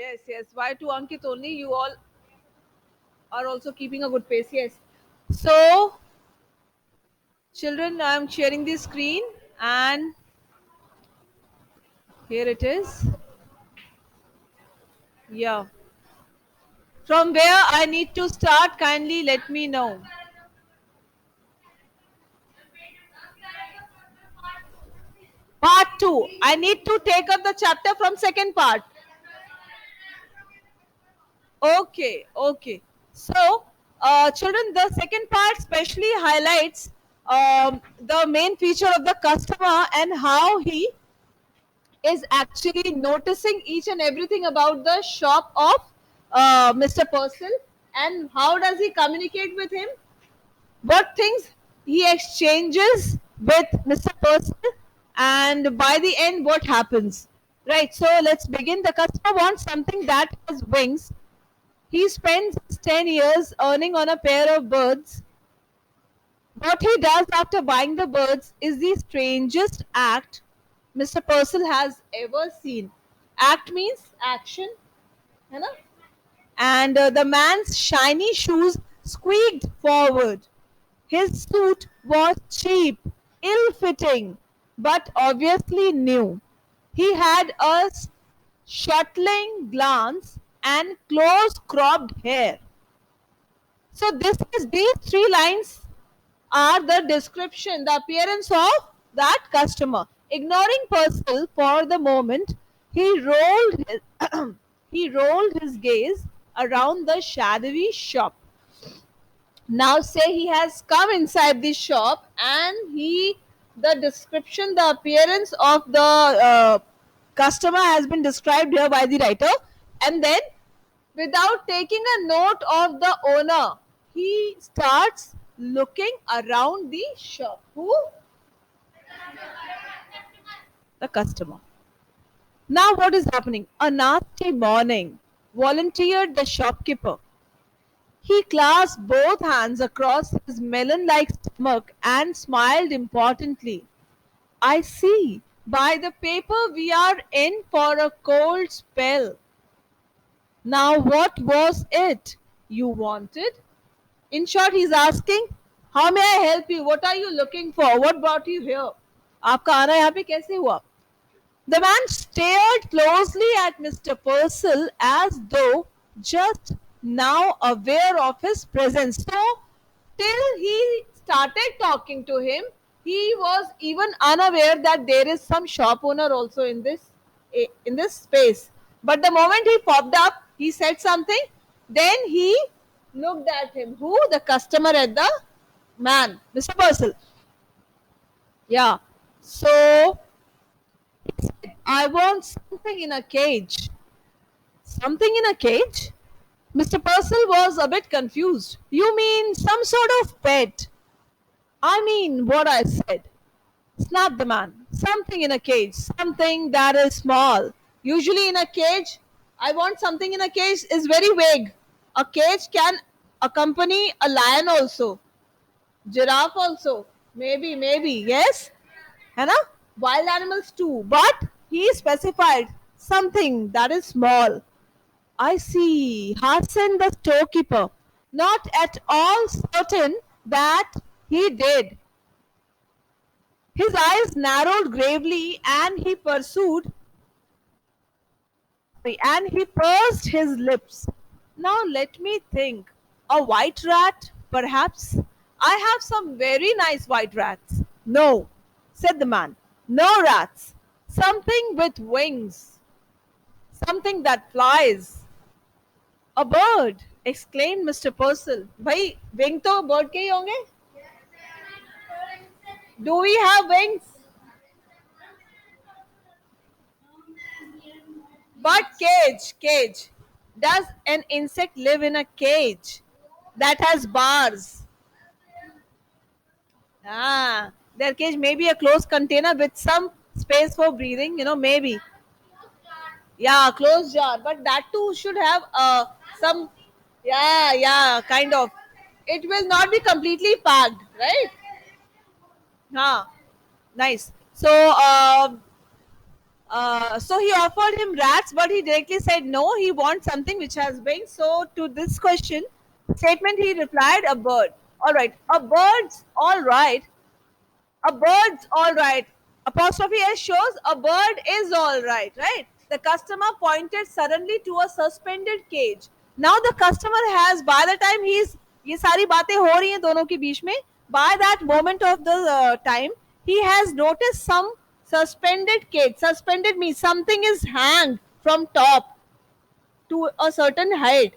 Yes, yes. Why to Ankit only? You all are also keeping a good pace. Yes. So, children, I'm sharing the screen and here it is. Yeah. From where I need to start, kindly let me know. Part 2. I need to take up the chapter from second part. Okay, okay. So, children, the second part specially highlights the main feature of the customer and how he is actually noticing each and everything about the shop of Mr. Purcell, and how does he communicate with him, what things he exchanges with Mr. Purcell, and by the end, what happens. Right, so let's begin. The customer wants something that has wings. He spends 10 years earning on a pair of birds. What he does after buying the birds is the strangest act Mr. Purcell has ever seen. Act means action, है ना? And the man's shiny shoes squeaked forward. His suit was cheap, ill fitting, but obviously new. He had a shuttling glance and close cropped hair. So these three lines are the description, the appearance of that customer. Ignoring Purcell for the moment, he rolled his, he rolled his gaze around the shadowy shop. Now say he has come inside the shop and the description, the appearance of the customer has been described here by the writer, and then without taking a note of the owner, he starts looking around the shop. Who? The customer. Now, what is happening? A nasty morning, volunteered the shopkeeper. He clasped both hands across his melon like stomach and smiled importantly. I see. By the paper, we are in for a cold spell. Now, what was it you wanted? In short, he's asking, how may I help you? What are you looking for? What brought you here? आपका आना यहाँ पे कैसे हुआ? The man stared closely at Mr. Purcell as though just now aware of his presence. So, till he started talking to him, he was even unaware that there is some shop owner also in this space. But the moment he popped up, he said something. Then he looked at him. Who? The customer at the man, Mr. Purcell. Yeah. So I want something in a cage. Something in a cage? Mr. Purcell was a bit confused. You mean some sort of pet? I mean what I said. Snapped the man. Something in a cage. Something that is small. Usually in a cage, I want something in a cage is very vague. A cage can accompany a lion also. Giraffe also. Maybe. Yes? है ना? Wild animals too. But he specified something that is small. I see, hastened the storekeeper, not at all certain that he did. His eyes narrowed gravely and he pursed his lips. Now let me think. A white rat, perhaps? I have some very nice white rats. No, said the man. No rats. Something with wings. Something that flies. A bird, exclaimed Mr. Purcell. भाई wing तो bird के ही होंगे? Do we have wings? But cage. Does an insect live in a cage that has bars? Their cage may be a closed container with some space for breathing, maybe. Yeah, closed jar, but that too should have some. Yeah, kind of. It will not be completely packed, right? Nice. So, So he offered him rats, but he directly said no, he wants something which has wings. So to this question statement, he replied, a bird. All right, a bird's all right. A bird's all right. Apostrophe S shows a bird is all right, right? The customer pointed suddenly to a suspended cage. Now the customer has, by the time he's, ये सारी बातें हो रही हैं दोनों के बीच में, by that moment of the time, he has noticed some suspended cage. Suspended means something is hanged from top to a certain height,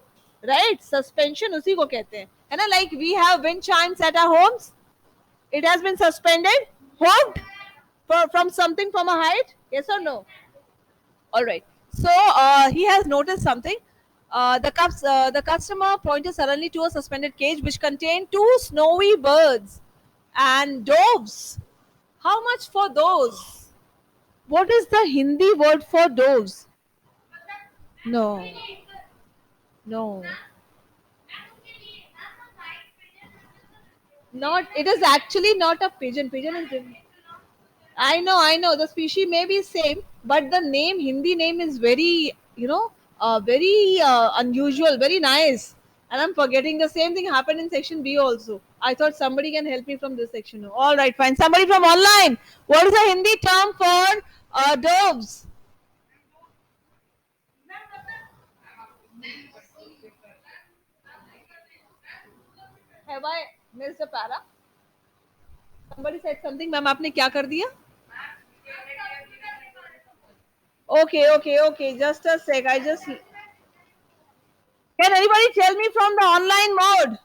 right? Suspension उसी को कहते हैं, है ना? Like we have wind chimes at our homes. It has been suspended, hooked from something from a height. Yes or no? All right. So he has noticed something. The customer pointed suddenly to a suspended cage which contained two snowy birds and doves. How much for those? What is the Hindi word for doves? No, no, not. It is actually not a pigeon. Pigeon is different. I know. The species may be same, but the name, Hindi name, is very, very unusual, very nice. And I'm forgetting the same thing happened in section B also. I thought somebody can help me from this section. All right, fine. Somebody from online. What is the Hindi term for doves? Have I missed a para? Somebody said something. Ma'am, आपने क्या कर दिया? Okay. Just a sec. I just. Can anybody tell me from the online mode?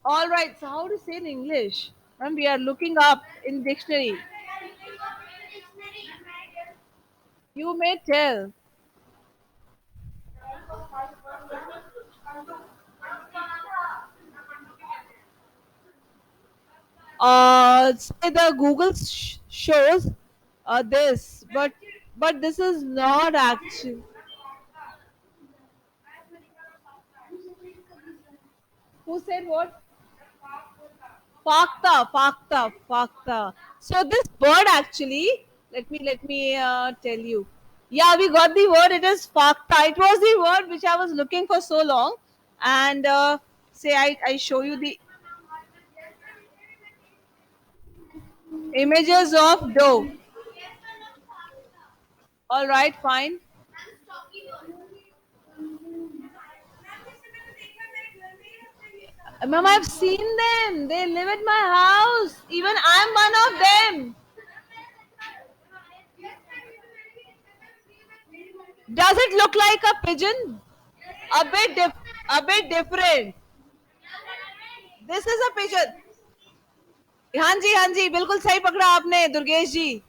All right. So how to say in English? And we are looking up in dictionary. You may tell. Say the Google shows this, but this is not actually. Who said what? Fakta. So this bird actually, let me tell you. Yeah, we got the word. It is fakta. It was the word which I was looking for so long, and say I show you the images of dove. All right, fine. Ma'am, I've seen them. They live at my house. Even I'm one of them. Does it look like a pigeon? A bit a bit different. This is a pigeon. हाँ जी बिल्कुल सही पकड़ा आपने दुर्गेश जी.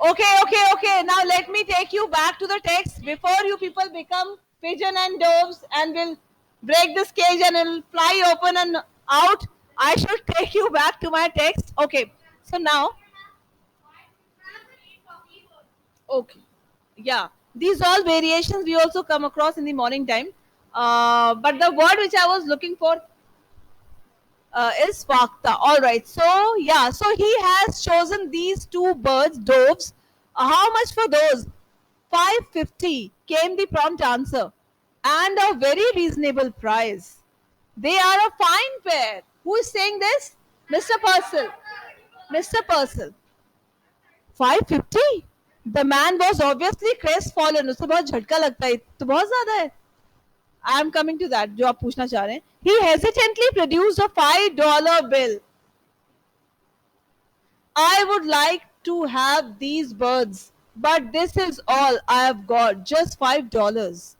Okay. Now let me take you back to the text before you people become pigeon and doves and will break this cage and it'll fly open and out. I should take you back to my text. Okay. So now, okay. Yeah. These all variations we also come across in the morning time. But the word which I was looking for is Fakta. All right. So yeah. So he has chosen these two birds, doves. How much for those? 550 came the prompt answer, and a very reasonable price. They are a fine pair. Who is saying this? Mr. Purcell. Mr. Purcell. 550? The man was obviously crestfallen. उसको बहुत झटका लगता है तो बहुत ज्यादा है. I am coming to that जो आप पूछना चाह रहे हैं. He hesitantly produced a $5 bill. I would like to have these birds, but this is all I have got, just $5.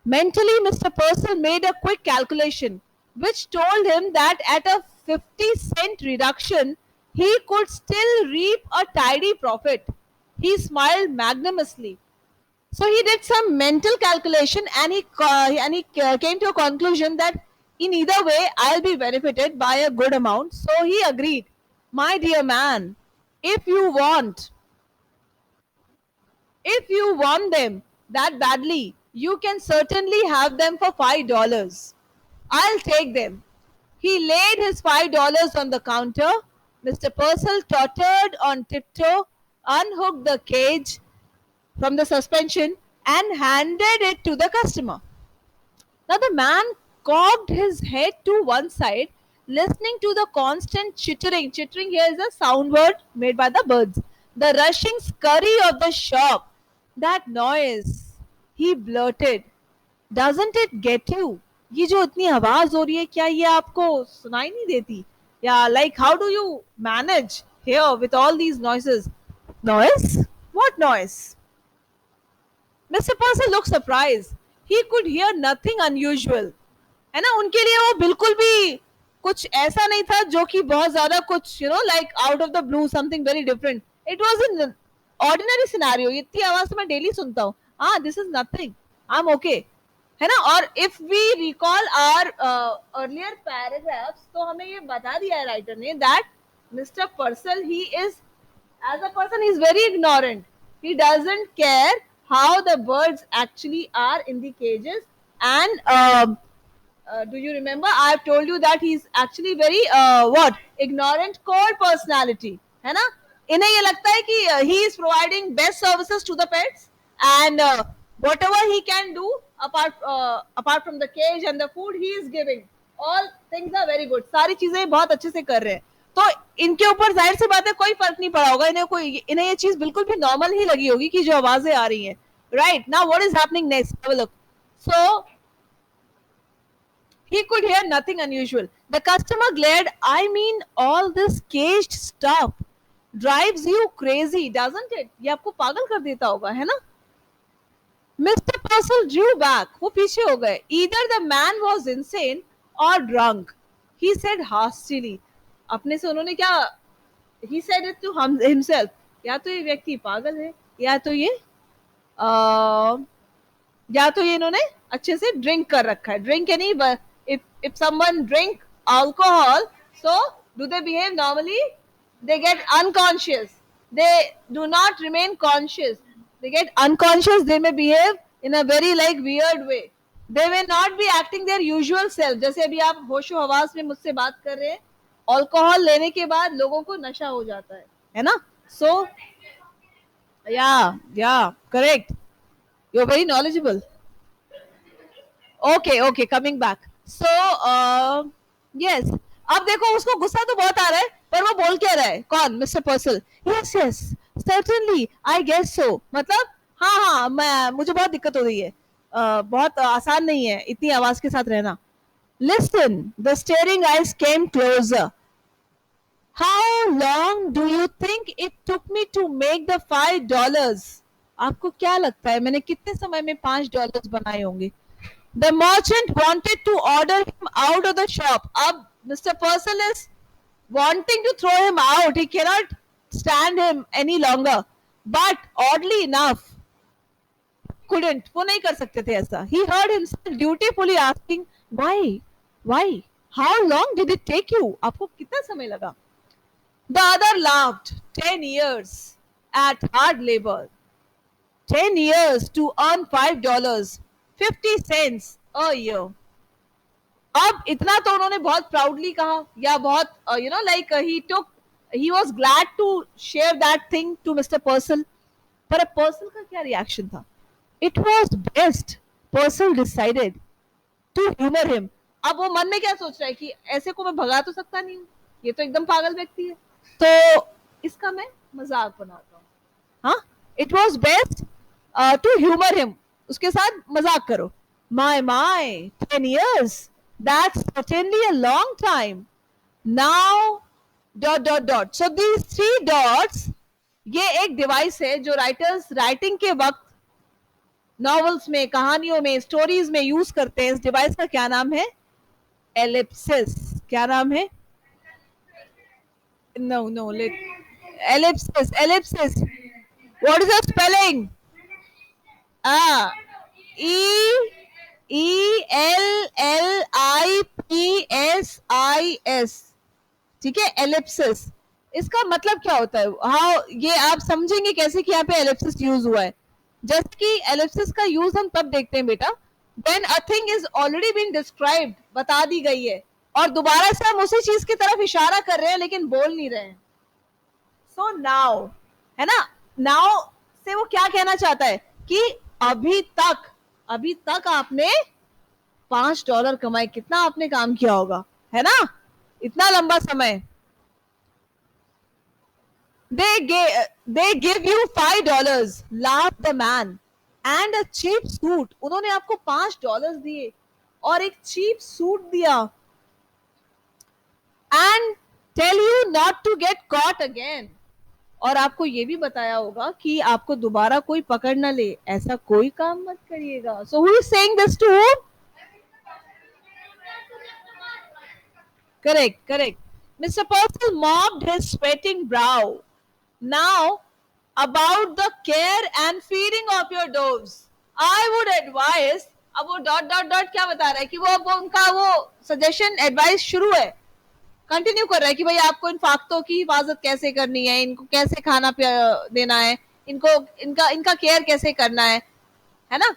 Mentally, Mr. Purcell made a quick calculation, which told him that at a 50-cent reduction, he could still reap a tidy profit. He smiled magnanimously. So he did some mental calculation and he came to a conclusion that in either way I'll be benefited by a good amount. So he agreed. My dear man, if you want, if you want them that badly, you can certainly have them for $5. I'll take them. He laid his $5 on the counter. Mr. Purcell tottered on tiptoe, unhooked the cage from the suspension, and handed it to the customer. Now the man cocked his head to one side, listening to the constant chittering. Chittering here is a sound word made by the birds. The rushing scurry of the shop. That noise. He blurted. Doesn't it get you? ये जो इतनी आवाज हो रही है क्या ये आपको सुनाई नहीं देती? Yeah, like how do you manage here with all these noises? Noise? What noise? Mr. Purcell looked surprised. He could hear nothing unusual. है ना, उनके लिए वो बिल्कुल भी कुछ ऐसा नहीं था जो कि बहुत ज्यादा कुछ like out of the blue something very different. It was an ordinary scenario. इतनी आवाज तो मैं डेली सुनता हूँ. हाँ, this is nothing, I am okay. है ना. और if we recall our earlier paragraphs तो हमें ये बता दिया है राइटर ने that Mister Purcell he is as a person he is very ignorant. He doesn't care how the birds actually are in the cages. And do you remember I have told you that he is actually very what ignorant cold personality है ना. इन्हें ये लगता है कि he is providing best services to the pets and whatever he can do apart from the cage and the food he is giving, all things are very good. सारी चीजें बहुत अच्छे से कर रहे हैं. तो इनके ऊपर जाहिर सी बात है कोई फर्क नहीं पड़ा होगा. इन्हें ये चीज बिल्कुल भी नॉर्मल ही लगी होगी कि जो आवाजें आ रही हैं. Right now what is happening next, have a look. So he could hear nothing unusual. The customer glared. I mean, all this caged stuff drives you crazy, doesn't it? ये आपको पागल कर देता होगा, है ना. Mr. Purcell drew back. वो पीछे हो गए. Either the man was insane or drunk, he said hastily. अपने से उन्होंने क्या, he said it to himself. या तो ये व्यक्ति पागल है या तो ये इन्होंने अच्छे से ड्रिंक कर रखा है. ड्रिंक यानी if someone drink alcohol, so do they behave normally? They get unconscious. They do not remain conscious. They get unconscious. They may behave in a very like weird way. They may not be acting their usual self. जैसे अभी आप होशो हवास में मुझसे बात कर रहे हैं. Alcohol लेने के बाद लोगों को नशा हो जाता है ना. So yeah, correct. You're very knowledgeable. Okay, coming back. So yes. अब देखो उसको गुस्सा तो बहुत आ रहा है पर वो बोल क्या रहा है. कौन? Mister पर्सल. yes certainly I guess so. मतलब हाँ मुझे बहुत दिक्कत हो रही है. बहुत आसान नहीं है इतनी आवाज के साथ रहना. Listen, the staring eyes came closer. How long do you think it took me to make the $5? आपको क्या लगता है मैंने कितने समय में $5 बनाए होंगे? The merchant wanted to order him out of the shop. अब Mr. Purcell is wanting to throw him out. He cannot stand him any longer. But oddly enough, couldn't. वो नहीं कर सकते थे ऐसा. He heard himself dutifully asking, why? How long did it take you? आपको कितना समय लगा? The other laughed. 10 years at hard labor. 10 years to earn $5, 50 cents a year. अब इतना तो उन्होंने बहुत प्राउडली कहा या बहुत he was glad to share that thing to Mr. Purcell. पर Purcell का क्या रिएक्शन था? It was best, Purcell decided, to humor him. अब वो मन में क्या सोच रहा है कि ऐसे को मैं भगा तो सकता नहीं हूँ, ये तो एकदम पागल व्यक्ति है, तो इसका मैं मजाक बनाता हूँ. हाँ, it was best to humour him. उसके साथ मजाक करो. My 10 years, that's certainly a long time. Now ... So these 3 dots, ये एक डिवाइस है जो राइटर्स राइटिंग के वक्त नॉवेल्स में, कहानियों में, स्टोरीज में यूज करते हैं. इस डिवाइस का क्या नाम है? एलिप्सिस. क्या नाम है? No, ellipsis. What is the spelling? ELLIPSIS. ठीक है, एलिप्सिस. इसका मतलब क्या होता है? हाँ, ये आप समझेंगे कैसे कि यहाँ पे एलिप्सिस यूज हुआ है. जैसे कि एलिप्सिस का यूज हम तब देखते हैं बेटा, when a thing is already been described, बता दी गई है, और दोबारा से हम उसी चीज की तरफ इशारा कर रहे हैं लेकिन बोल नहीं रहे हैं. सो नाउ, है ना, नाउ से वो क्या कहना चाहता है कि अभी तक आपने $5 कमाए. कितना आपने काम किया होगा, है ना, इतना लंबा समय. they give you $5, laughed the man, and a cheap suit. उन्होंने आपको $5 दिए और एक चीप सूट दिया. and tell you not to get caught again. और आपको ये भी बताया होगा कि आपको दोबारा कोई पकड़ ना ले, ऐसा कोई काम मत करिएगा. So who is saying this to whom? Correct. Mr. Purcell mopped his sweating brow. Now, about the care and feeding of your doves, I would advise. अब वो डॉट क्या बता रहा है कि वो उनका वो सजेशन एडवाइस शुरू है, कंटिन्यू कर रहा है कि भाई आपको इन फाख्तों की हिफाजत कैसे करनी है, इनको कैसे खाना देना है, इनको इनका इनका केयर कैसे करना है ना.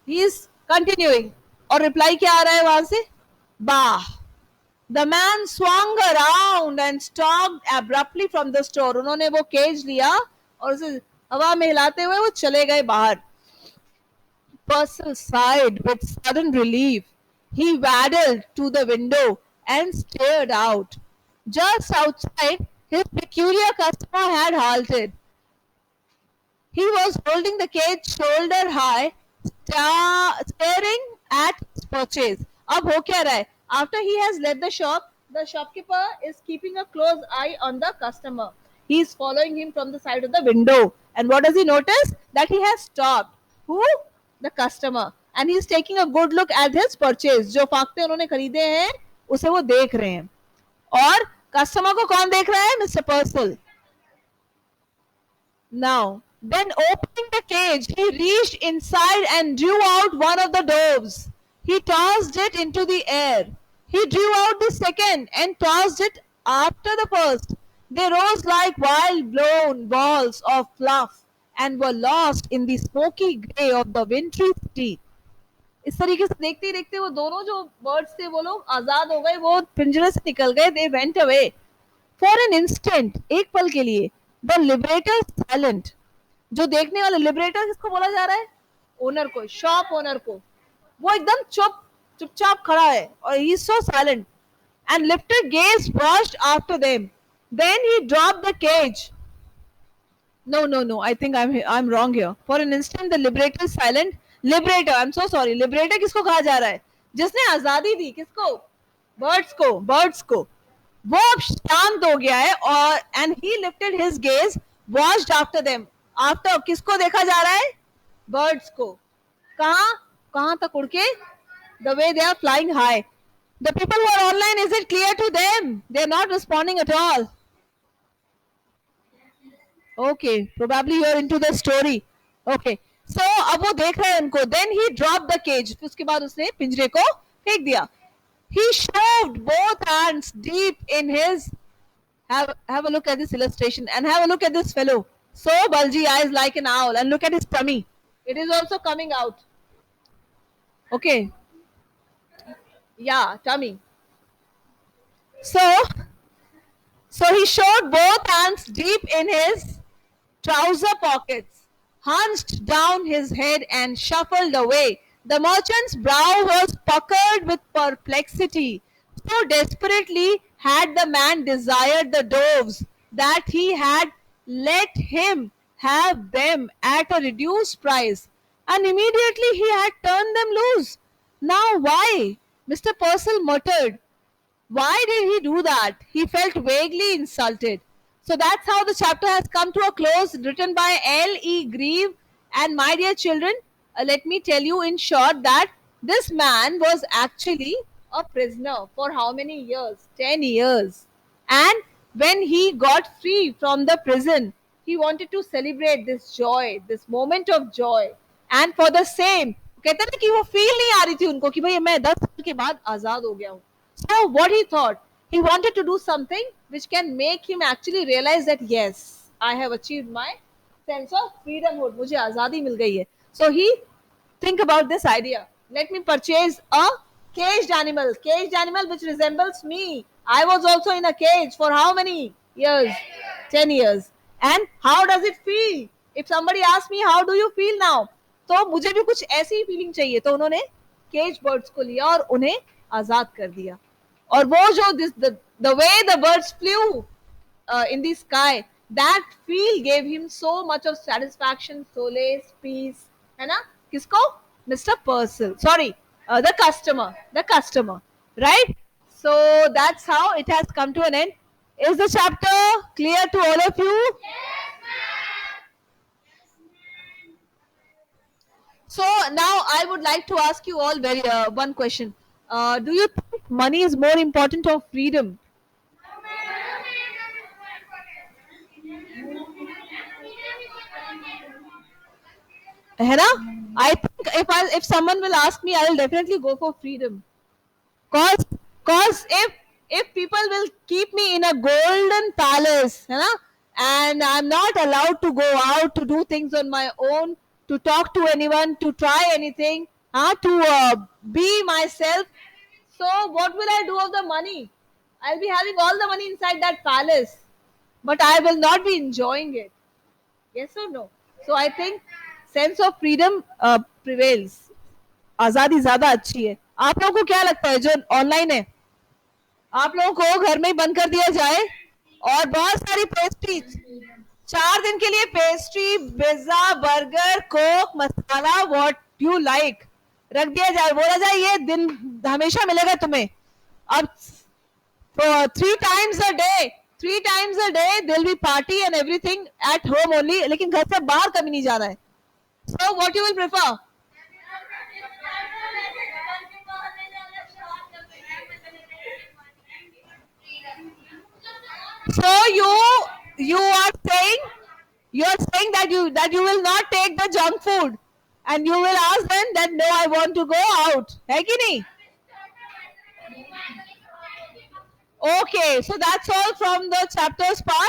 ही इज कंटिन्यूइंग और रिप्लाई क्या आ रहा है वहां से? बाह. The man swung around and stalked abruptly from the store. उन्होंने वो केज लिया और उसे हवा में हिलाते हुए वो चले गए बाहर. Purcell sighed with sudden relief. He waddled to the window and stared out. Just outside, his peculiar customer had halted. He was holding the cage shoulder high, staring at his purchase. अब हो क्या रहा है? After he has left the shop, the shopkeeper is keeping a close eye on the customer. He is following him from the side of the window. And what does he notice? That he has stopped. Who? The customer. And he is taking a good look at his purchase. जो फाख्ते उन्होंने खरीदे हैं उसे वो देख रहे हैं. और कस्टमर को कौन देख रहा है? Mister पर्सल. Now, then opening the cage, he reached inside and drew out one of the doves. He tossed it into the air. He drew out the second and tossed it after the first. They rose like wild blown balls of fluff and were lost in the smoky grey of the wintry city. इस तरीके से देखते ही देखते वो दोनों जो birds थे वो लोग आजाद हो गए, वो पिंजरे से निकल गए. They went away. For an instant, एक पल के लिए, the liberator silent. जो देखने वाला लिबरेटर किसको बोला जा रहा है? ओनर को, शॉप ओनर को. वो एकदम चुपचाप खड़ा है और he is so silent and lifted gaze watched after them. Then he dropped the cage. No, I think I'm wrong here. For an instant the liberator is silent. Liberator, I'm so sorry. Liberator किसको कहा जा रहा है? जिसने आजादी दी, किसको? Birds को. वो अब शांत हो गया है और and he lifted his gaze watched after them. After किसको देखा जा रहा है? बर्ड्स को. कहां तक उड़ के? The way they are flying high. The people who are online, is it clear to them? They are not responding at all. Okay, probably you are into the story. Okay, so अब वो देख रहे हैं उनको. Then he dropped the cage. उसके बाद उसने पिंजरे को फेंक दिया. He shoved both hands deep in his. Have a look at this illustration and have a look at this fellow. So bulgy eyes like an owl, and look at his tummy. It is also coming out. Okay. Yeah, tummy. So he shoved both hands deep in his trouser pockets, hunched down his head and shuffled away. The merchant's brow was puckered with perplexity. So desperately had the man desired the doves that he had let him have them at a reduced price, and immediately he had turned them loose. Now why? Mr. Purcell muttered. Why did he do that? He felt vaguely insulted. So that's how the chapter has come to a close, written by L.E. Grieve. And my dear children, let me tell you in short that this man was actually a prisoner for how many years? 10 years. And when he got free from the prison, he wanted to celebrate this joy, this moment of joy. And for the same, कहते हैं कि वो feel नहीं आ रही थी उनको कि भाई मैं 10 साल के बाद आजाद हो गया हूँ. So what he thought, he wanted to do something which can make him actually realize that yes, I have achieved my sense of freedomhood. मुझे आजादी मिल गई है. So he think about this idea. Let me purchase a Caged animal which resembles me. I was also in a cage for how many years? 10 years. And how does it feel? If somebody asks me, how do you feel now? तो मुझे भी कुछ ऐसी ही feeling चाहिए, तो उन्होंने cage birds को लिया और उन्हें आजाद कर दिया. और वो जो this the way the birds flu in the sky, that feel gave him so much of satisfaction, solace, peace. है ना? किसको? Mr. Purcell. Sorry, the customer. The customer. Right? So that's how it has come to an end. Is the chapter clear to all of you? So now I would like to ask you all very one question. Do you think money is more important or freedom? है ना? I think if someone will ask me, I will definitely go for freedom. Cause, cause if people will keep me in a golden palace, है ना? And I'm not allowed to go out to do things on my own, to talk to anyone, to try anything, to be myself. So what will I do of the money? I'll be having all the money inside that palace, but I will not be enjoying it. Yes or no? So I think sense of freedom prevails. आजादी ज्यादा अच्छी है. आप लोगों को क्या लगता है जो ऑनलाइन है, आप लोगों को घर में ही बंद कर दिया जाए और बहुत सारी पेस्ट्री, 4 दिन के लिए pastry, pizza, burger, Coke, masala, what you like रख दिया जाए, बोला जाए ये दिन हमेशा मिलेगा तुम्हें. अब 3 times a day, 3 times a day there will be party and everything at home only, लेकिन घर से बाहर कभी नहीं जाना है. So what you will prefer? So you are saying, that you will not take the junk food and you will ask them that no, I want to go out. है कि नहीं? Okay, so that's all from the chapters part.